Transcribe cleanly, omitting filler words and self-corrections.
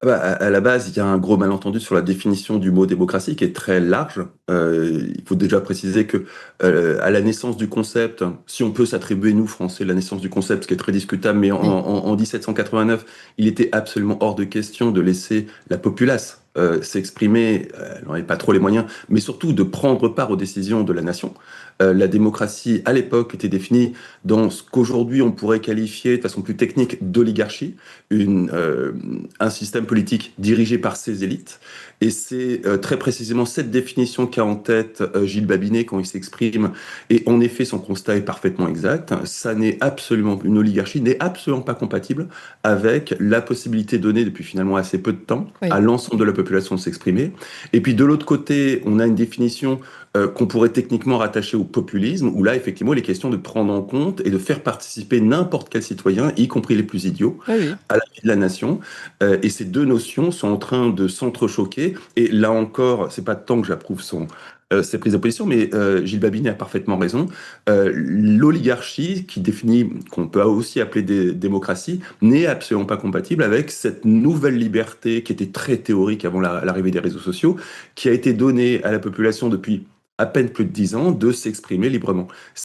À la base, il y a un gros malentendu sur la définition du mot démocratie qui est très large. Il faut déjà préciser que à la naissance du concept, si on peut s'attribuer, nous, Français, la naissance du concept, ce qui est très discutable, mais Oui, en 1789, il était absolument hors de question de laisser la populace s'exprimer, elle n'en avait pas trop les moyens, mais surtout de prendre part aux décisions de la nation. La démocratie, à l'époque, était définie dans ce qu'aujourd'hui on pourrait qualifier de façon plus technique d'oligarchie, un système politique dirigé par ses élites. Et c'est très précisément cette définition qu'a en tête Gilles Babinet quand il s'exprime. Et en effet, son constat est parfaitement exact. Ça n'est absolument, une oligarchie n'est absolument pas compatible avec la possibilité donnée depuis finalement assez peu de temps à oui. l'ensemble de la population de s'exprimer. Et puis de l'autre côté, on a une définition qu'on pourrait techniquement rattacher au populisme, où là, effectivement, il est question de prendre en compte et de faire participer n'importe quel citoyen, y compris les plus idiots, Oui, oui. à la vie de la nation. Et ces deux notions sont en train de s'entrechoquer. Et là encore, c'est pas tant que j'approuve ses prises de position, mais Gilles Babinet a parfaitement raison. L'oligarchie, qui définit, qu'on peut aussi appeler démocratie, n'est absolument pas compatible avec cette nouvelle liberté qui était très théorique avant l'arrivée des réseaux sociaux, qui a été donnée à la population depuis à peine plus de 10 ans de s'exprimer librement.